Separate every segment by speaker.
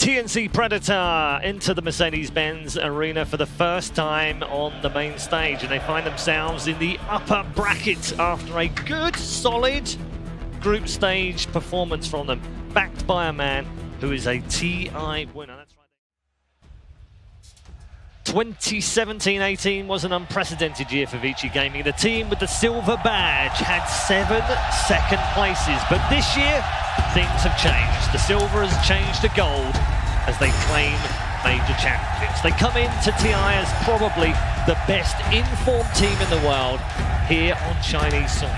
Speaker 1: TNC Predator into the Mercedes-Benz Arena for the first time on the main stage, and they find themselves in the upper bracket after a good, solid group stage performance from them, backed by a man who is a TI winner. That's right. 2017-18 was an unprecedented year for Vici Gaming. The team with the silver badge had 7 second places, but this year things have changed. The silver has changed to gold as they claim major championships. They come into TI as probably the best informed team in the world here on Chinese soil.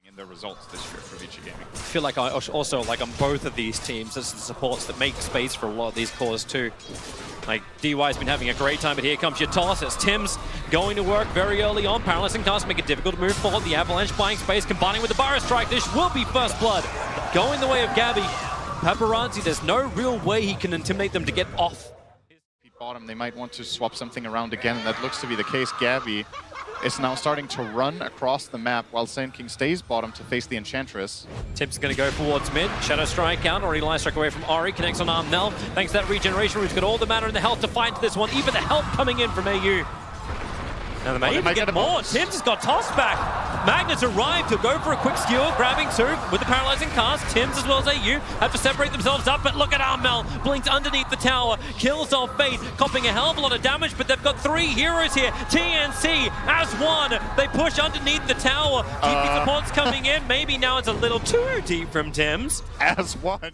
Speaker 2: In the results this year for Vici Gaming.
Speaker 3: I feel like I also like on both of these teams, there's the supports that make space for a lot of these cores too. Like, DY's been having a great time, but here comes your toss as Tim's going to work very early on. Paralyzing cast make it difficult to move forward. The Avalanche buying space, combining with the Barra Strike. This will be first blood. Going the way of Gabby. Paparazzi, there's no real way he can intimidate them to get off.
Speaker 2: Bottom, they might want to swap something around again, and that looks to be the case. Gabby is now starting to run across the map while Sand King stays bottom to face the Enchantress.
Speaker 3: Tim's going to go towards mid. Shadow Strike out. Already line strike away from Ori. Connects on Armnell. Thanks to that regeneration, who's got all the mana and the health to fight into this one. Even the help coming in from AU. Now they may even get more. Tim's has got tossed back. Magnus arrived to go for a quick skewer, grabbing two with the paralyzing cast. Tim's as well as AU have to separate themselves up, but look at Armel. Blinks underneath the tower, kills off Fate, copping a hell of a lot of damage, but they've got 3 heroes here. TNC as one. They push underneath the tower. GP support's coming in. Maybe now it's a little too deep from Tim's.
Speaker 2: As one.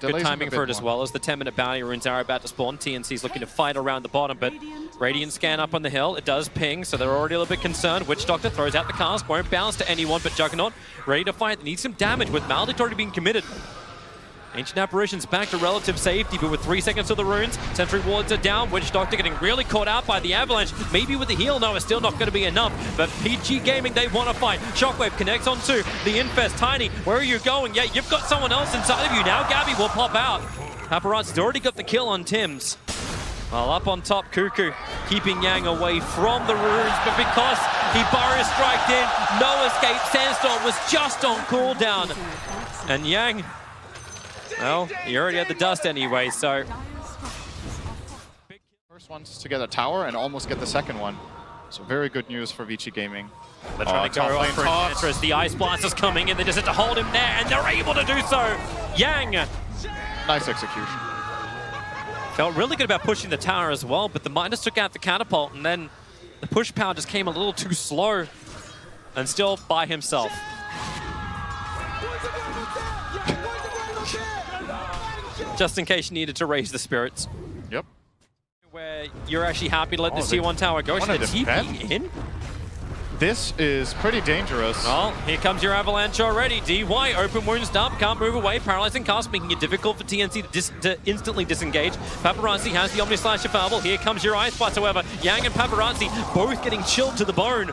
Speaker 3: Good timing for it as well as the 10-minute bounty runes are about to spawn. TNC's looking to fight around the bottom, but Radiant scan up on the hill. It does ping, so they're already a little bit concerned. Witch Doctor throws out the cast, won't bounce to anyone but Juggernaut. Ready to fight, needs some damage with Maldict already being committed. Ancient Apparitions back to relative safety, but with 3 seconds of the runes, Sentry Wards are down. Witch Doctor getting really caught out by the Avalanche. Maybe with the heal, no, it's still not going to be enough. But PG Gaming, they want to fight. Shockwave connects on 2. The Infest, Tiny, where are you going? Yeah, you've got someone else inside of you now. Gabby will pop out. Paparazzi's already got the kill on Tim's. Well, up on top, Kuku keeping Yang away from the runes, but because he Barrier Striked in, no escape. Sandstorm was just on cooldown. And Yang, well, he already had the dust anyway, so.
Speaker 2: First one's to get a tower and almost get the second one. So very good news for Vici Gaming.
Speaker 3: They're trying to go up for Enchantress. The Ice Blast is coming in. They just have to hold him there, and they're able to do so. Yang.
Speaker 2: Nice execution.
Speaker 3: Felt really good about pushing the tower as well, but the Midas took out the catapult, and then the push power just came a little too slow, and still by himself. Just in case you needed to raise the spirits.
Speaker 2: Yep.
Speaker 3: Where you're actually happy to let this T1 tower go. Should the TP in?
Speaker 2: This is pretty dangerous.
Speaker 3: Well, here comes your Avalanche already. DY, open wounds up, can't move away. Paralyzing cast, making it difficult for TNC to instantly disengage. Paparazzi has the Omni Slash available. Here comes your Ice Blast, however. Yang and Paparazzi both getting chilled to the bone.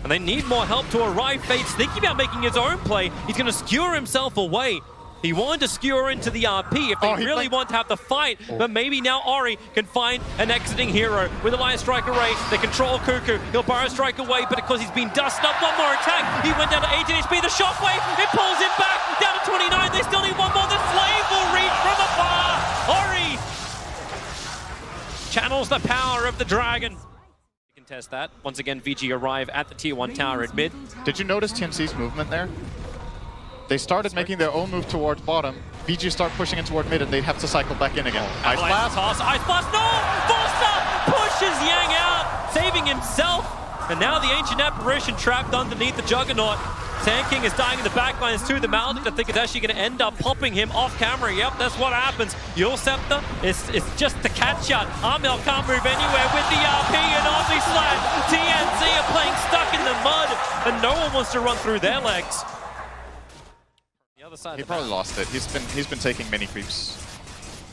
Speaker 3: And they need more help to arrive. Fate's thinking about making his own play. He's going to skewer himself away. He wanted to skewer into the RP if they really want to have the fight, but maybe now Ori can find an exiting hero. With a Line Strike Array, they control Kuku. He'll Barrow Strike away, but because he's been dusted up, one more attack. He went down to 18 HP. The Shockwave, it pulls him back down to 29. They still need one more. The Slave will reach from afar. Ori channels the power of the dragon. We can test that. Once again, VG arrive at the Tier 1 tower at mid.
Speaker 2: Did you notice TNC's movement there? They started making their own move towards bottom. VG start pushing in toward mid, and they'd have to cycle back in again. Ice Blast.
Speaker 3: Toss. Ice Blast. No! Forster pushes Yang out, saving himself. And now the Ancient Apparition trapped underneath the Juggernaut. Sand King is dying in the backlines too. The Maldict, I think, is actually going to end up popping him off camera. Yep, that's what happens. Your Scepter is just the catch out. Armel can't move anywhere with the RP and Omni Slash. TNC are playing stuck in the mud, and no one wants to run through their legs. Other side
Speaker 2: he probably lost it. He's been taking many creeps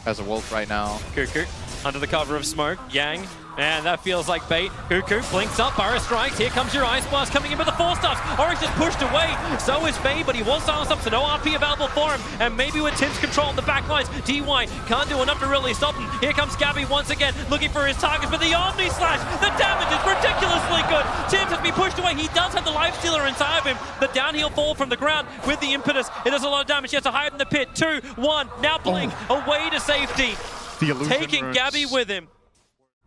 Speaker 2: as a wolf right now.
Speaker 3: Kuku under the cover of smoke. Yang, and that feels like bait. Kuku blinks up, Burrow strikes. Here comes your Ice Blast coming in with the 4-stars. Oryx just pushed away. So is Fade, but he was silenced up, so no RP available for him. And maybe with Tim's control on the back lines, DY can't do enough to really stop him. Here comes Gabby once again, looking for his targets, but the Omni Slash, the damage is ridiculously good. Tim's has been pushed away. He does have the Life Stealer inside of him. The downhill fall from the ground with the impetus. It does a lot of damage. He has to hide in the pit. 2, 1, now Blink away to safety.
Speaker 2: The illusion
Speaker 3: taking
Speaker 2: runes.
Speaker 3: Gabby with him.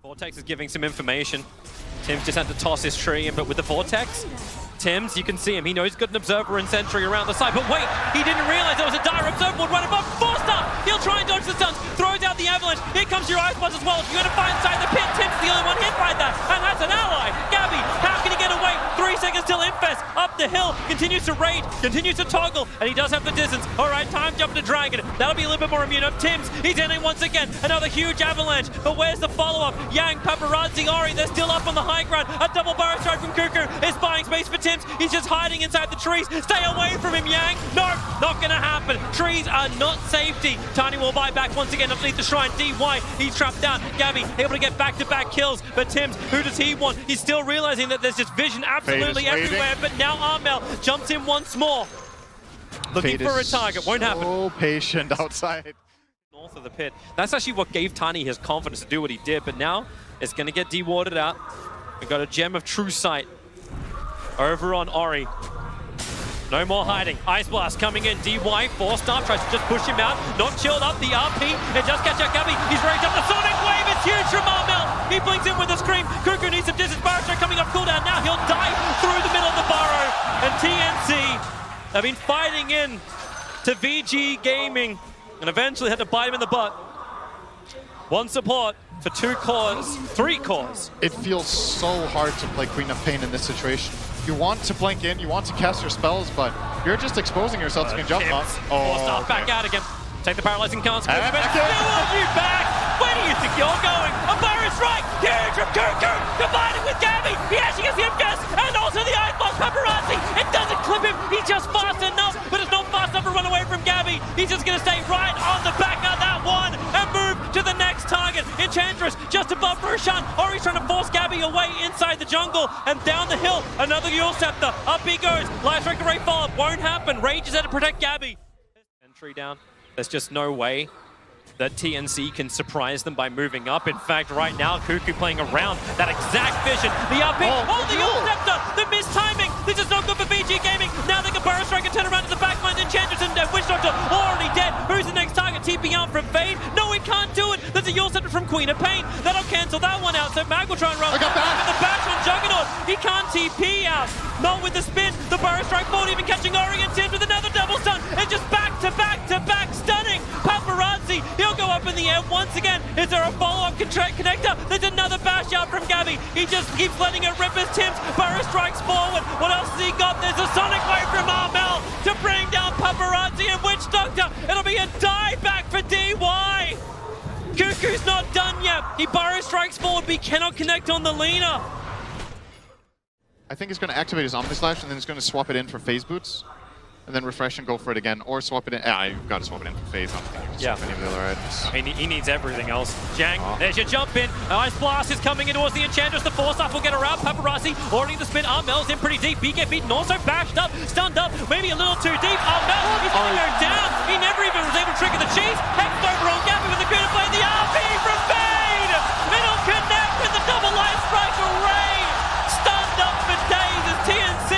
Speaker 3: Vortex is giving some information. Tim's just had to toss his tree, but with the Vortex, Tim's, you can see him. He knows he's got an observer and sentry around the side, but wait, he didn't realize there was a dire observer would run above. 4-star! He'll try and dodge the stuns, throws out the avalanche. Here comes your Ice Blast as well. If you're going to find inside the pit, Tim's the only one hit by that, and that's an ally. Gabby, how can he get away? 3 seconds till Infest up the hill, continues to raid, continues to toggle, and he does have the distance. All right, time jump to Dragon. That'll be a little bit more immune up. Tim's, he's ending once again. Another huge avalanche, but where's the follow-up? Yang, Paparazzi, Ori, they're still up on the high ground. A double Burrow strike from Kuku is buying space for Tim's. He's just hiding inside the trees. Stay away from him, Yang. No, not gonna happen. Trees are not safety. Tiny will buy back once again underneath the shrine. DY, he's trapped down. Gabby able to get back-to-back kills, but Tim's, who does he want? He's still realizing that there's just vision absolutely everywhere, but now Armel jumps in once more. Looking for a target, won't happen.
Speaker 2: So patient outside.
Speaker 3: North of the pit. That's actually what gave Tiny his confidence to do what he did, but now it's gonna get de-warded out. We've got a Gem of True Sight over on Ori. No more hiding. Ice Blast coming in. DY, 4-star, tries to just push him out. Not chilled up. The RP. It does catch out Gabby. He's raised up the Sonic Wave. It's huge from Armel. He blinks in with a scream. Kuku needs some distance. Burrow strike coming up cooldown. Now he'll die through the middle of the burrow. And TNC have been fighting in to VG Gaming and eventually had to bite him in the butt. 1 support for 2 cores, 3 cores.
Speaker 2: It feels so hard to play Queen of Pain in this situation. You want to blink in, you want to cast your spells, but you're just exposing yourself to jump off.
Speaker 3: Oh, back out again. Take the paralyzing consequence.
Speaker 2: And
Speaker 3: Still on you back. Where do you think you're going? A Burrow strike. Huge from Kuku. Combining with Gabby. He actually gets the MGS and also the Ice Blast Paparazzi. It doesn't clip him. He's just fast enough, but it's not fast enough to run away from Gabby. He's just going to stay right on the back of that one and move to the next target. Enchantress just above Roshan. Ori's trying to force Gabby away inside the jungle and down the hill. Another Yule Scepter. Up he goes. Life Strike Array follow-up. Won't happen. Rage is there to protect Gabby. Entry down. There's just no way that TNC can surprise them by moving up. In fact, right now, Kuku playing around that exact vision. The RP, the Yule Scepter, the missed timing. This is not good for VG Gaming. Now they can Burrow strike and turn around to the back line. Enchantress and Witch Doctor already dead. Who's the next target? TP out from Fade. No, he can't do it. There's a Yule Scepter from Queen of Pain. That'll cancel that one out. So Mag will try and run.
Speaker 2: I got back.
Speaker 3: With the bash on Juggernaut. He can't TP out. Not with the spin. The Burrow strike forward, even catching Ori and Tim with another double stun. And just back to back to back stunning. Paparazzi, he'll go up in the air once again. Is there a follow-up connector? There's another bash out from Gabby. He just keeps letting it rip his Tims. Burrow strikes forward. What else has he got? There's a Sonic Wave from Armel to bring down Paparazzi and Witch Doctor. It'll be a die back for DY. Kuku's not done yet. He Burrow strikes forward, but he cannot connect on the Lina.
Speaker 2: I think he's going to activate his Omni Slash and then he's going to swap it in for Phase Boots. And then refresh and go for it again, or swap it in. You've got to swap it in for Phase. I don't think you can swap any of the other items.
Speaker 3: He needs everything else. Jang, there's your jump in. Ice Blast is coming in towards the Enchantress. The 4-star will get around. Paparazzi already in the spin. Armel's in pretty deep. BK beaten, also bashed up, stunned up, maybe a little too deep. Armel, he's going to go down. He never even was able to trigger the cheese. Hex over on Gabby with the good play. The RP from Fade. It'll connect with the double Life Strike Array. Stunned up for days as TNC.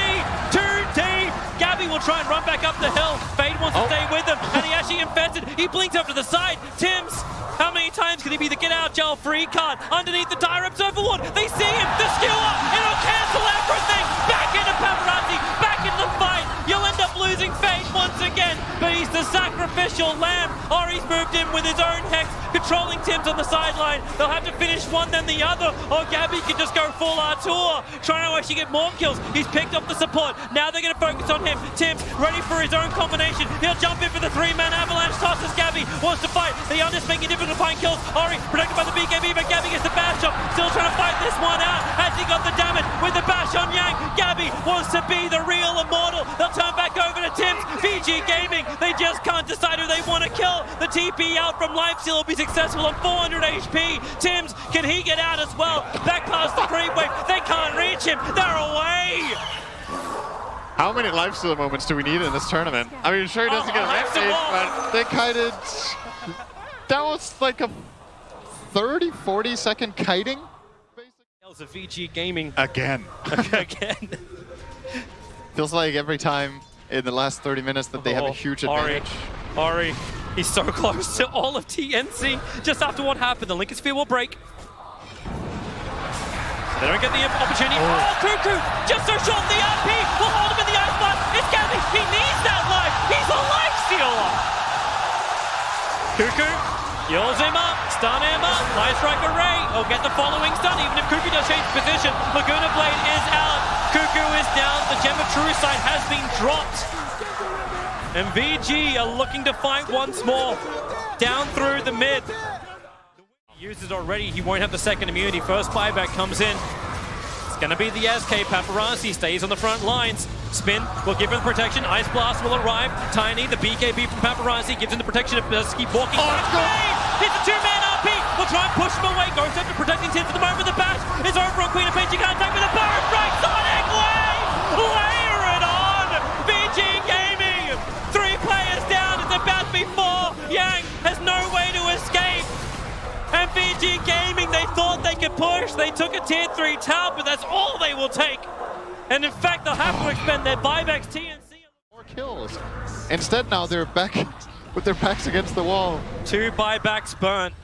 Speaker 3: Gabby will try and run back up the hill. Fade wants to stay with him, and he actually infested. He blinks up to the side. Tims, how many times can he be the get out jail free card underneath the dire observer ward? They see him, the skewer, it'll cancel everything. Back into Paparazzi, back into the fight. You'll end up losing Fade once again, but he's the sacrificial lamb. Ori's moved in with his own Hex, controlling Tims on the sideline. They'll have to finish one then the other, or Gabby can just go full Artur, trying to actually get more kills. He's picked up the support. Now they're going to focus on him. Tims ready for his own combination. He'll jump in for the 3-man avalanche. Tosses Gabby, wants to fight. The Yondis making it difficult to find kills. Ori protected by the BKB, but Gabby gets the bash shot. Still trying to fight this one out. Has he got the damage with the bash on Yang? Gabby wants to be the real immortal. They'll turn back over to Tims. VG Gaming, they just can't decide who they want to kill. The TP out from Lifesteal will be successful on 400 HP. Tims, can he get out as well? Back past the creep wave. They can't reach him. They're away.
Speaker 2: How many lifesteal moments do we need in this tournament? I mean, sure he doesn't get a message, but they kited. That was like a 30, 40 second kiting.
Speaker 3: A Vici Gaming.
Speaker 2: Again.
Speaker 3: Again.
Speaker 2: Feels like every time in the last 30 minutes that they have a huge advantage.
Speaker 3: Ori, he's so close to all of TNC just after what happened. The Lincoln Sphere will break. They don't get the opportunity. Oh, Kuku just so short. The RP will hold him in the ice block. It's Gabby. He needs that life. He's a life stealer. Kuku heals him up, stun him up. Nice strike array. He'll get the following stun. Even if Kuku does change position, Laguna Blade is out. Kuku is down. The Gem of True Sight has been dropped. And VG are looking to fight once more. Down through the mid. He used it already. He won't have the second immunity. First buyback comes in. It's going to be the SK. Paparazzi stays on the front lines. Spin will give him protection. Ice Blast will arrive. Tiny, the BKB from Paparazzi, gives him the protection if he does keep walking. It's a two-man RP. We'll try and push him away. Goes after protecting Tim for the moment. The bash is over on Queen of Pain. She can't take with a power strike. Sonic Wave! Layer it on! VG Gaming! 3 players down. It's about to be 4. Yang has no way to escape. And VG Gaming, they thought they could push. They took a tier 3 tower, but that's all they will take. And in fact, they'll have to expend their buybacks. TNC.
Speaker 2: More kills. Instead, now they're back with their backs against the wall.
Speaker 3: 2 buybacks burnt.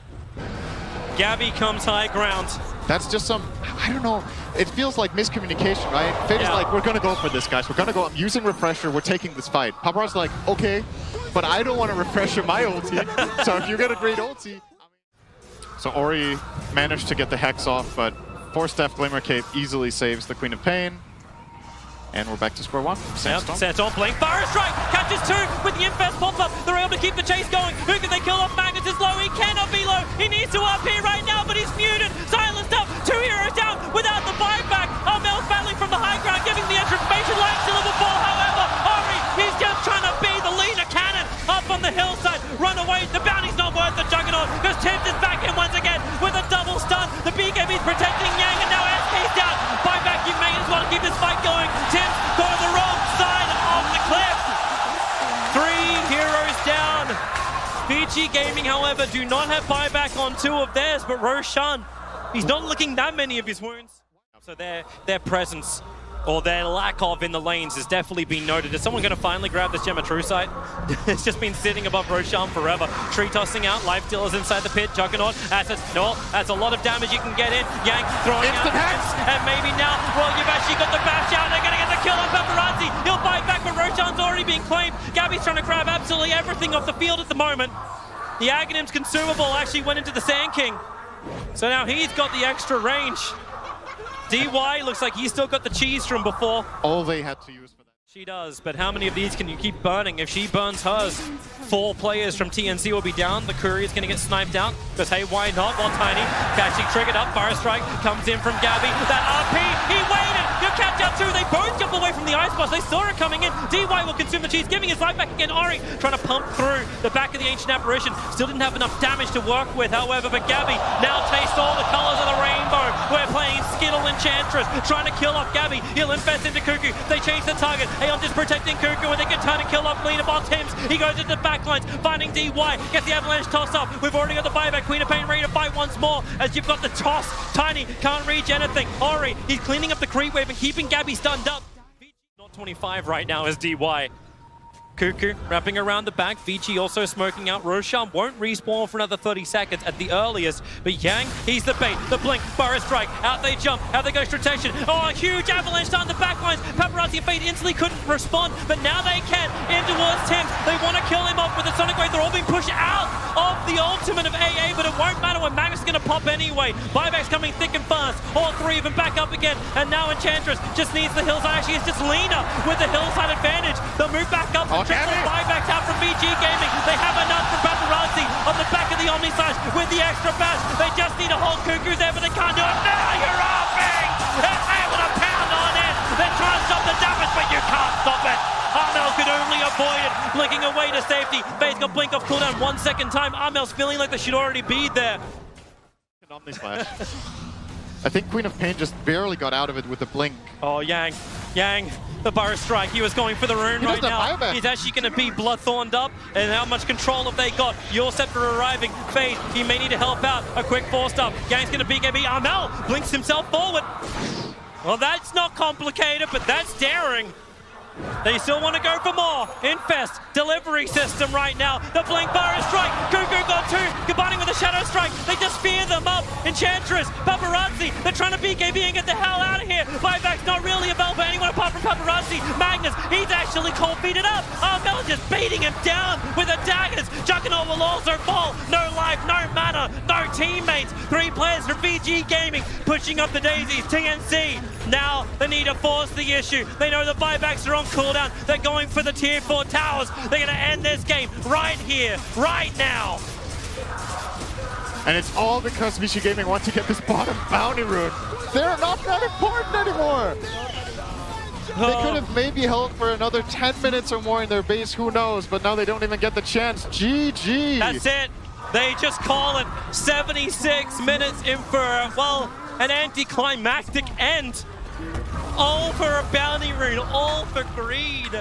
Speaker 3: Gabby comes high ground.
Speaker 2: That's just some, I don't know, it feels like miscommunication, right? Fate is like, we're gonna go for this, guys. We're gonna go, I'm using Refresher, we're taking this fight. Paparazzi's like, okay, but I don't want to Refresher my ulti. So if you get a great ulti. So Ori managed to get the Hex off, but Force Staff Glimmer Cape easily saves the Queen of Pain. And we're back to square one.
Speaker 3: Sandstorm blink, fire strike, catches 2 with the Infest pop-up. They're able to keep the chase going. Who can they kill off? Magnus is low, he cannot be low. He needs to up here right now, but he's muted. Silenced up, 2 heroes down without the buyback. Armel's battling from the high ground, giving the extra information. Light to level 4, however, Ori, he's just trying to be the leader cannon up on the hillside. Run away, the bounty's not worth the Juggernaut, because Tims is back in once again with a double stun. The BKB's protecting Yang, and now SK's down. Buyback, you may as well keep this fight going. Tims go to the wrong side of the cliff. 3 heroes down. Vici Gaming, however, do not have buyback on 2 of theirs, but Roshan, he's not licking that many of his wounds. So their presence, or their lack of in the lanes, has definitely been noted. Is someone going to finally grab this Gem of True Sight? It's just been sitting above Roshan forever. Tree tossing out, Life Dealers inside the pit, Juggernaut, assets, no, that's a lot of damage you can get in. Yang throwing out hacks, and maybe now, well, you've actually got the bash out, they're going to get the kill on Paparazzi. He'll fight back, but Roshan's already being claimed. Gabby's trying to grab absolutely everything off the field at the moment. The Aghanim's consumable actually went into the Sand King. So now he's got the extra range. DY looks like he's still got the cheese from before.
Speaker 2: All they had to use for that.
Speaker 3: She does, but how many of these can you keep burning? If she burns hers, 4 players from TNC will be down. The courier's going to get sniped out, because hey, why not? While Tiny catching triggered up, Fire Strike comes in from Gabby. That RP, he waited! He'll catch out 2. They both jump away from the ice boss. They saw it coming in. DY will consume the cheese, giving his life back again. Ori trying to pump through the back of the Ancient Apparition. Still didn't have enough damage to work with, however, but Gabby now tastes all the colors of the rainbow. We're playing Skittle Enchantress, trying to kill off Gabby. He'll infest into Kuku. They change the target. Aeon just protecting Kuku, and they can turn and kill off Leader Ball Tims. He goes into the backlines, finding DY, gets the avalanche toss up. We've already got the buyback. Queen of Pain ready to fight once more, as you've got the toss. Tiny can't reach anything. Ori, he's cleaning up the creep wave and keeping Gabby stunned up. Not 25 right now as DY. Kuku wrapping around the back. Vici also smoking out. Roshan won't respawn for another 30 seconds at the earliest. But Yang, he's the bait. The blink, Burrow Strike. Out they jump. Out they go Stratection. Oh, a huge avalanche down the back lines. Paparazzi and Fate instantly couldn't respond, but now they can. In towards Tim. They want to kill him off with the Sonic Wave. They're all being pushed out of the ultimate of AA, but it won't matter when Magnus is going to pop anyway. Buyback's coming thick and fast. All 3 of them back up again. And now Enchantress just needs the hillside. Actually, it's just Lena with the hillside advantage. They'll move back up. Triple buybacks out from VG Gaming. They have enough from Paparazzi on the back of the Omni Slash with the extra bash. They just need to hold Kuku's there, but they can't do it. Now you're offing! They're able to pound on it. They're trying to stop the damage, but you can't stop it. Armel could only avoid it, blinking away to safety. Fate's Both got blink off cooldown 1 second time. Armel's feeling like they should already be there.
Speaker 2: Omni-slash. I think Queen of Pain just barely got out of it with the blink.
Speaker 3: Oh, Yang, the Burst Strike. He was going for the rune right now. He's actually going to be Bloodthorned up. And how much control have they got? Your Scepter arriving. Fade, he may need to help out. A quick forced up. Yang's going to BKB. Armel blinks himself forward. Well, that's not complicated, but that's daring. They still want to go for more. Infest, delivery system right now. The blink bar is strike. Kuku got two, combining with the shadow strike. They just spear them up. Enchantress, Paparazzi, they're trying to BKB and get the hell out of here. Buyback's not really available for anyone apart from Paparazzi. Magnus, he's actually cold feeded up. Armel just beating him down with the daggers. Juggernaut will also fall. No life, no mana, no teammates. 3 players from VG Gaming pushing up the daisies. TNC, now they need to force the issue. They know the buybacks are on cooldown. They're going for the tier 4 towers. They're going to end this game right here, right now.
Speaker 2: And it's all because Vici Gaming wants to get this bottom bounty rune. They're not that important anymore. They could have maybe held for another 10 minutes or more in their base, who knows, but now they don't even get the chance. GG.
Speaker 3: That's it. They just call it 76 minutes in for, well, an anticlimactic end. All for a bounty rune, all for greed.